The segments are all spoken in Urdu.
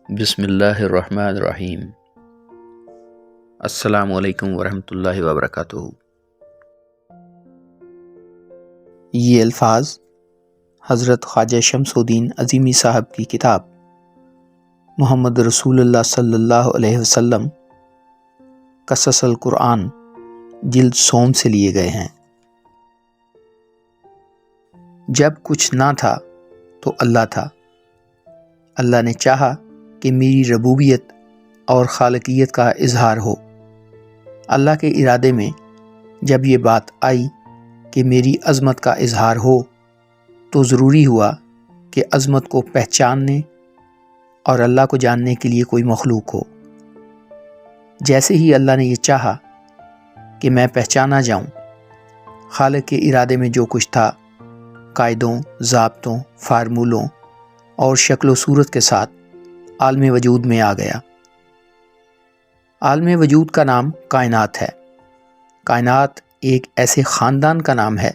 بسم اللہ الرحمن الرحیم۔ السلام علیکم ورحمۃ اللہ وبرکاتہ۔ یہ الفاظ حضرت خواجہ شمس الدین عظیمی صاحب کی کتاب محمد رسول اللہ صلی اللہ علیہ وسلم قصص القرآن جلد سوم سے لیے گئے ہیں۔ جب کچھ نہ تھا تو اللہ تھا۔ اللہ نے چاہا کہ میری ربوبیت اور خالقیت کا اظہار ہو۔ اللہ کے ارادے میں جب یہ بات آئی کہ میری عظمت کا اظہار ہو تو ضروری ہوا کہ عظمت کو پہچاننے اور اللہ کو جاننے کے لیے کوئی مخلوق ہو۔ جیسے ہی اللہ نے یہ چاہا کہ میں پہچانا جاؤں، خالق کے ارادے میں جو کچھ تھا قاعدوں، ضابطوں، فارمولوں اور شکل و صورت کے ساتھ عالم وجود میں آ گیا۔ عالم وجود کا نام کائنات ہے۔ کائنات ایک ایسے خاندان کا نام ہے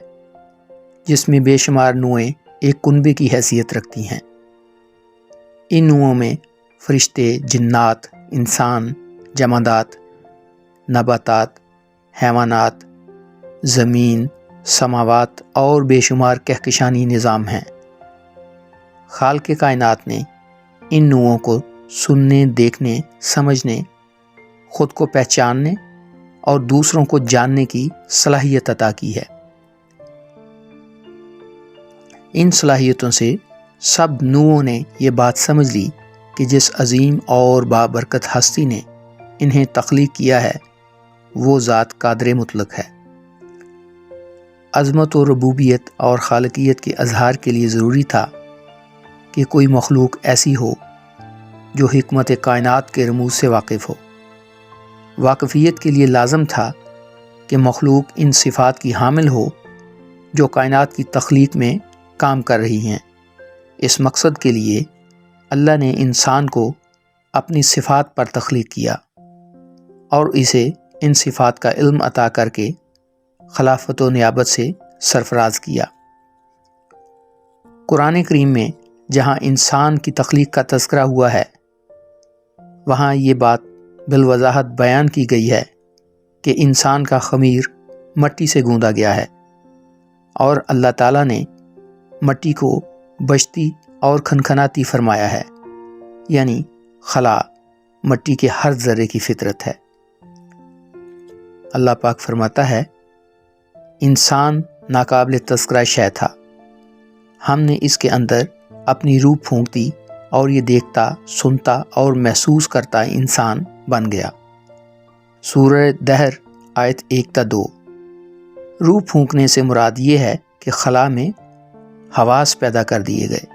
جس میں بے شمار نوعیں ایک کنبے کی حیثیت رکھتی ہیں۔ ان نوعوں میں فرشتے، جنات، انسان، جمادات، نباتات، حیوانات، زمین، سماوات اور بے شمار کہکشانی نظام ہیں۔ خالق کائنات نے ان نوعوں کو سننے، دیکھنے، سمجھنے، خود کو پہچاننے اور دوسروں کو جاننے کی صلاحیت عطا کی ہے۔ ان صلاحیتوں سے سب نوعوں نے یہ بات سمجھ لی کہ جس عظیم اور بابرکت ہستی نے انہیں تخلیق کیا ہے وہ ذات قادر مطلق ہے۔ عظمت و ربوبیت اور خالقیت کے اظہار کے لیے ضروری تھا کہ کوئی مخلوق ایسی ہو جو حکمت کائنات کے رموز سے واقف ہو۔ واقفیت کے لیے لازم تھا کہ مخلوق ان صفات کی حامل ہو جو کائنات کی تخلیق میں کام کر رہی ہیں۔ اس مقصد کے لیے اللہ نے انسان کو اپنی صفات پر تخلیق کیا اور اسے ان صفات کا علم عطا کر کے خلافت و نیابت سے سرفراز کیا۔ قرآن کریم میں جہاں انسان کی تخلیق کا تذکرہ ہوا ہے وہاں یہ بات بالوضاحت بیان کی گئی ہے کہ انسان کا خمیر مٹی سے گوندا گیا ہے اور اللہ تعالیٰ نے مٹی کو بجتی اور کھنکھناتی فرمایا ہے، یعنی خلا مٹی کے ہر ذرے کی فطرت ہے۔ اللہ پاک فرماتا ہے، انسان ناقابل تذکرہ شے تھا، ہم نے اس کے اندر اپنی روح پھونک دی اور یہ دیکھتا، سنتا اور محسوس کرتا انسان بن گیا۔ سورہ دہر آیت 1 تا 2۔ روح پھونکنے سے مراد یہ ہے کہ خلا میں حواس پیدا کر دیے گئے۔